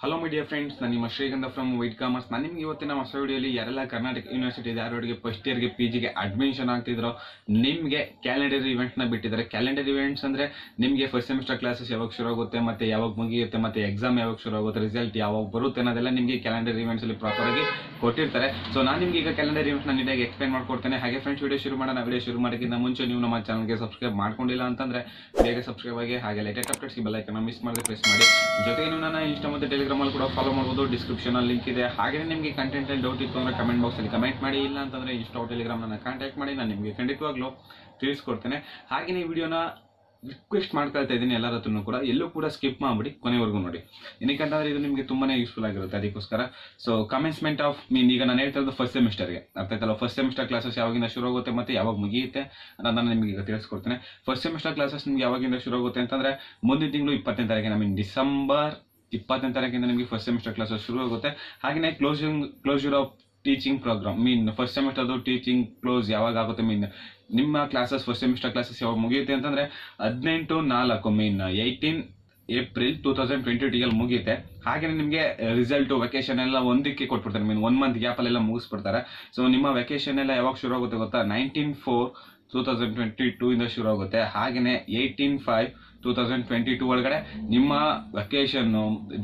Hello my dear friends, ನಾನು ನಿಮ್ಮ ಶ್ರೀಗಂಧ ಫ್ರಮ್ ವೈಟ್ ಕಾಮರ್ಸ್. ನಾನು ನಿಮಗೆ ಇವತ್ತಿನ ಹೊಸ ವಿಡಿಯೋಲಿ ಯಾರೆಲ್ಲ ಕರ್ನಾಟಕ ಯೂನಿವರ್ಸಿಟಿ ಧಾರವಾಡಗೆ ಫಸ್ಟ್ ಇಯರ್ಗೆ PGಗೆ ಅಡ್ಮಿಷನ್ ಆಗ್ತಿದ್ರು ನಿಮಗೆ ಕ್ಯಾಲೆಂಡರ್ ಇವೆಂಟ್ನ ಬಿಟ್ಟಿದ್ದಾರೆ. ಕ್ಯಾಲೆಂಡರ್ ಇವೆಂಟ್ಸ್ ಅಂದರೆ ನಿಮಗೆ ಫಸ್ಟ್ ಸೆಮಿಸ್ಟರ್ ಕ್ಲಾಸಸ್ ಯಾವಾಗ ಶುರು ಆಗುತ್ತೆ, ಮತ್ತು ಯಾವಾಗ ಮುಗಿಯುತ್ತೆ, ಮತ್ತು ಎಕ್ಸಾಮ್ ಯಾವಾಗ ಶುರು ಆಗುತ್ತೆ, ರಿಸಲ್ಟ್ ಯಾವಾಗ ಬರುತ್ತೆ ಅನ್ನೋದೆಲ್ಲ ನಿಮಗೆ ಕ್ಯಾಲೆಂಡರ್ ಇವೆಂಟ್ಸಲ್ಲಿ ಪ್ರಾಪರಾಗಿ ಕೊಟ್ಟಿರ್ತಾರೆ. ಸೊ ನಾನು ನಿಮಗೆ ಈಗ ಕ್ಯಾಲೆಂಡರ್ ಇವೆಂಟ್ನ ನೀಟಾಗಿ ಎಕ್ಸ್ಪ್ಲೈನ್ ಮಾಡ್ಕೊಡ್ತೇನೆ. ಹಾಗೆ ಫ್ರೆಂಡ್ಸ್, ವಿಡಿಯೋ ಶುರು ಮಾಡೋಣ. ವಿಡಿಯೋ ಶುರು ಮಾಡೋಕ್ಕಿಂತ ಮುಂಚೆ ನೀವು ನಮ್ಮ ಚಾನಲ್ಗೆ ಸಬ್ಸ್ಕ್ರೈಬ್ ಮಾಡ್ಕೊಂಡಿಲ್ಲ ಅಂತಂದರೆ ಬೇಗ ಸಬ್ಸ್ಕ್ರೈಬ್ ಆಗಿ, ಹಾಗೆ ಲೇಟೆಸ್ಟ್ ಅಪ್ಡೇಟ್ಸ್ಗೆ ಬೆಲ್ ಐಕನ್ನ ಮಿಸ್ ಮಾಡದೆ ಪ್ರೆಸ್ ಮಾಡಿ. ಜೊತೆಗೆ ನೀವು ನನ್ನ ಇನ್ಸ್ಟಾ ಮತ್ತು ಟೆಲಿಗ್ರಾಮ್ ಅಲ್ಲಿ ಕೂಡ ಫಾಲೋ ಮಾಡಬಹುದು. ಡಿಸ್ಕ್ರಿಪ್ಷನ್ ಅಲ್ಲಿ ಲಿಂಕ್ ಇದೆ. ಹಾಗೆ ನಿಮಗೆ ಕಂಟೆಂಟ್ ಅಲ್ಲಿ ಡೌಟ್ ಇತ್ತು ಅಂದ್ರೆ ಕಮೆಂಟ್ ಬಾಕ್ಸ್ ಅಲ್ಲಿ ಕಮೆಂಟ್ ಮಾಡಿ. ಇಲ್ಲ ಅಂತಂದ್ರೆ ಇನ್ಸ್ಟಾ ಟೆಲಿಗ್ರಾಮ್ ನನ್ನ ಕಾಂಟ್ಯಾಕ್ಟ್ ಮಾಡಿ, ನಾನು ನಿಮಗೆ ಖಂಡಿತವಾಗ್ಲೂ ತಿಳಿಸ್ಕೊಡ್ತೇನೆ. ಹಾಗೆ ಈ ವಿಡಿಯೋನ ರಿಕ್ವೆಸ್ಟ್ ಮಾಡ್ಕೊಳ್ತಾ ಇದ್ದೀನಿ ಎಲ್ಲರ ಹತ್ರನೂ ಕೂಡ, ಎಲ್ಲೂ ಕೂಡ ಸ್ಕಿಪ್ ಮಾಡಿಬಿಡಿ, ಕೊನೆವರೆಗೂ ನೋಡಿ. ಏನಕ್ಕಂತಂದ್ರೆ ಇದು ನಿಮಗೆ ತುಂಬಾನೇ ಯೂಸ್ಫುಲ್ ಆಗಿರುತ್ತೆ, ಅದಕ್ಕೋಸ್ಕರ. ಸೊ ಕಮೆನ್ಸ್ಮೆಂಟ್ ಆಫ್ ಮೀನ್, ಈಗ ನಾನು ಹೇಳ್ತಾ ಇರೋದು ಫಸ್ಟ್ ಸೆಮಿಸ್ಟರ್ಗೆ, ಅರ್ಥ ಆಯ್ತಲ್ಲ. ಫಸ್ಟ್ ಸೆಮಿಸ್ಟರ್ ಕ್ಲಾಸಸ್ ಯಾವಾಗಿಂದ ಶುರು ಆಗುತ್ತೆ ಮತ್ತೆ ಯಾವಾಗ ಮುಗಿಯುತ್ತೆ ಅನ್ನೋದನ್ನ ನಿಮಗೆ ಈಗ ತಿಳಿಸ್ಕೊಡ್ತೇನೆ. ಫಸ್ಟ್ ಸೆಮಿಸ್ಟರ್ ಕ್ಲಾಸಸ್ ನಿಮ್ಗೆ ಯಾವಾಗಿಂದ ಶುರು ಆಗುತ್ತೆ ಅಂತಂದ್ರೆ ಮುಂದಿನ ತಿಂಗಳು 20ನೇ ತಾರೀಕಿನ, ಡಿಸೆಂಬರ್ 20ನೇ ತಾರೀಕಿಂದ ನಿಮಗೆ ಫಸ್ಟ್ ಸೆಮಿಸ್ಟರ್ ಕ್ಲಾಸಸ್ ಶುರು ಆಗುತ್ತೆ. ಹಾಗೆಯೇ closure of teaching programme mean first ಸೆಮಿಸ್ಟರ್ದು ಟೀಚಿಂಗ್ ಕ್ಲೋಸ್ ಯಾವಾಗ ಆಗುತ್ತೆ ಮೀನ್ ನಿಮ್ಮ ಕ್ಲಾಸಸ್ ಫಸ್ಟ್ ಸೆಮಿಸ್ಟರ್ ಕ್ಲಾಸಸ್ ಯಾವಾಗ ಮುಗಿಯುತ್ತೆ ಅಂತಂದ್ರೆ 18/4 ಮೀನ್ 18 ಏಪ್ರಿಲ್ 2022 ಮುಗಿಯುತ್ತೆ. ಹಾಗೆ ನಿಮಗೆ ರಿಸಲ್ಟ್ ವೆಕೇಶನ್ ಎಲ್ಲ ಒಂದಕ್ಕೆ ಕೊಟ್ಬಿಡ್ತಾರೆ, ಮೀನ್ 1 ಮಂತ್ ಗ್ಯಾಪಲ್ಲೆಲ್ಲ ಮುಗಿಸ್ಬಿಡ್ತಾರೆ. ಸೊ ನಿಮ್ಮ ವೆಕೇಶನ್ ಎಲ್ಲ ಯಾವಾಗ ಶುರು ಆಗುತ್ತೆ ಗೊತ್ತಾ? 19/4/2022 ಇಂದ ಶುರು ಆಗುತ್ತೆ. ಹಾಗೆಯೇ 18/5/2022 ಒಳಗಡೆ ನಿಮ್ಮ ವೆಕೇಶನ್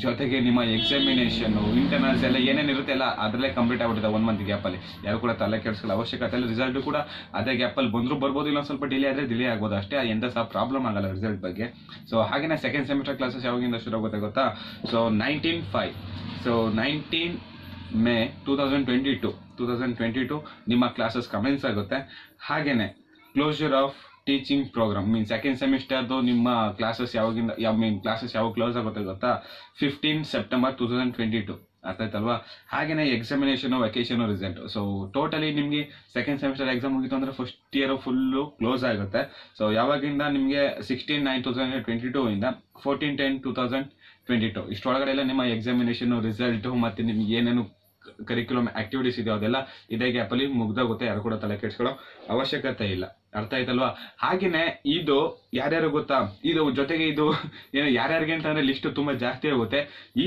ಜೊತೆಗೆ ನಿಮ್ಮ ಎಕ್ಸಾಮಿನೇಷನ್ ಇಂಟರ್ನಲ್ಸ್ ಎಲ್ಲ ಏನೇನಿರುತ್ತೆ ಎಲ್ಲ ಅದರಲ್ಲೇ ಕಂಪ್ಲೀಟ್ ಆಗ್ಬಿಡುತ್ತೆ 1 ಮಂತ್ ಗ್ಯಾಪಲ್ಲಿ. ಯಾರು ಕೂಡ ತಲೆ ಕೆಡಿಸ್ಕೊಳ್ಳೋ ಅವಶ್ಯಕತೆ ಇಲ್ಲ. ರಿಸಲ್ಟ್ ಕೂಡ ಅದೇ ಗ್ಯಾಪಲ್ಲಿ ಬಂದರೂ ಬರ್ಬೋದು, ಇಲ್ಲ ಸ್ವಲ್ಪ ಡಿಲೇ ಆದರೆ ಡಿಲೇ ಆಗ್ಬೋದು ಅಷ್ಟೇ. ಎಂತ ಸಹ ಪ್ರಾಬ್ಲಮ್ ಆಗಲ್ಲ ರಿಸಲ್ಟ್ ಬಗ್ಗೆ. ಸೊ ಹಾಗೆಯೇ ಸೆಕೆಂಡ್ ಸೆಮಿಸ್ಟರ್ ಕ್ಲಾಸಸ್ ಯಾವಾಗಿಂದ ಶುರು ಆಗುತ್ತೆ ಗೊತ್ತಾ? ಸೊ 19 ಮೇ 2022 ನಿಮ್ಮ ಕ್ಲಾಸಸ್ ಕಮೆನ್ಸ್ ಆಗುತ್ತೆ. ಹಾಗೇನೆ closure of teaching programme mean second ಸೆಮಿಸ್ಟರ್ದು ನಿಮ್ಮ ಕ್ಲಾಸಸ್ ಯಾವಾಗಿಂದ ಕ್ಲಾಸಸ್ ಯಾವಾಗ ಕ್ಲೋಸ್ ಆಗುತ್ತೆ ಗೊತ್ತಾ? 15 ಸೆಪ್ಟೆಂಬರ್ 2022, ಅರ್ಥ ಆಯ್ತಲ್ವಾ? ಹಾಗೇನೆ examination vacation result. So totally ನಿಮಗೆ ಸೆಕೆಂಡ್ ಸೆಮಿಸ್ಟರ್ ಎಕ್ಸಾಮ್ ಮುಗಿತು ಅಂದ್ರೆ ಫಸ್ಟ್ ಇಯರ್ ಫುಲ್ಲು ಕ್ಲೋಸ್ ಆಗುತ್ತೆ. ಸೊ ಯಾವಾಗಿಂದ ನಿಮಗೆ 16/9/2022 ಇಂದ 14/10/2022 ಇಷ್ಟೊಳಗಡೆ ಎಲ್ಲ ನಿಮ್ಮ ಎಕ್ಸಾಮಿನೇಷನ್ ರಿಸಲ್ಟ್ ಮತ್ತೆ ನಿಮ್ಗೆ ಏನೇನು ಕರಿಕ್ಯುಲಮ್ ಆಕ್ಟಿವಿಟೀಸ್ ಇದೆಯೋ ಅದೆಲ್ಲ ಇದೇ ಗ್ಯಾಪಲ್ಲಿ ಮುಗ್ದೋಗುತ್ತೆ. ಯಾರು ಕೂಡ ತಲೆ ಕೆಡಿಸ್ಕೊಳ್ಳೋ ಅವಶ್ಯಕತೆ ಇಲ್ಲ, ಅರ್ಥ ಆಯ್ತಲ್ವಾ? ಹಾಗೇನೆ ಇದು ಯಾರ್ಯಾರು ಗೊತ್ತಾ, ಇದು ಜೊತೆಗೆ ಇದು ಏನು ಯಾರ್ಯಾರಿಗೆ ಅಂತಂದ್ರೆ ಲಿಸ್ಟ್ ತುಂಬಾ ಜಾಸ್ತಿ ಆಗುತ್ತೆ. ಈ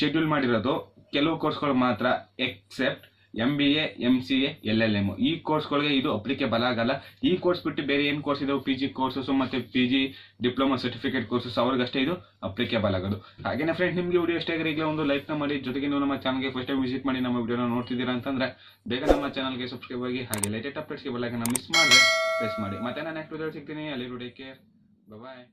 ಶೆಡ್ಯೂಲ್ ಮಾಡಿರೋದು ಕೆಲವು ಕೋರ್ಸ್ಗಳು ಮಾತ್ರ, ಎಕ್ಸೆಪ್ಟ್ MBA MCA LLM ಈ ಕೋರ್ಸ್ಗಳಿಗೆ ಇದು ಅಪ್ಲಿಕೇಬಲ್ ಆಗಲ್ಲ. ಈ ಕೋರ್ಸ್ ಬಿಟ್ಟು ಬೇರೆ ಏನು ಕೋರ್ಸ್ ಇದಾವೆ, PG ಕೋರ್ಸಸ್ ಮತ್ತೆ PG ಡಿಪ್ಲೊಮಾ ಸರ್ಟಿಫಿಕೇಟ್ ಕೋರ್ಸಸ್, ಅವ್ರಿಗಷ್ಟೇ ಇದು ಅಪ್ಲಿಕೇಬಲ್ ಆಗೋದು. ಹಾಗೇನೆ ಫ್ರೆಂಡ್ಸ್, ನಿಮಗೆ ವಿಡಿಯೋ ಇಷ್ಟ ಆಗಿರೋ ಒಂದು ಲೈಕ್ನ ಮಾಡಿ. ಜೊತೆಗೆ ನೀವು ನಮ್ಮ ಚಾನಲ್ಗೆ ಫಸ್ಟ್ ಟೈಮ್ ವಿಸಿಟ್ ಮಾಡಿ ನಮ್ಮ ವಿಡಿಯೋನ ನೋಡ್ತಿದ್ದೀರಾ ಅಂತಂದ್ರೆ ಬೇಗ ನಮ್ಮ ಚಾನಲ್ಗೆ ಸಬ್ಸ್ಕ್ರೈಬ್ ಆಗಿ, ಹಾಗೆ ಲೇಟೆಸ್ಟ್ ಅಪ್ಡೇಟ್ಸ್ಗೆ ಬೆಲ್ ಐಕಾನ್ನ ಮಿಸ್ ಮಾಡಿದ್ರೆ ಪ್ರೆಸ್ ಮಾಡಿ. ಮತ್ತೆ ನಾನು ನೆಕ್ಸ್ಟ್ ವಿಡಿಯೋ ಸಿಗ್ತೀನಿ. ಅಲ್ಲಿ ಟೇಕ್ ಕೇರ್, ಬಾಯ್.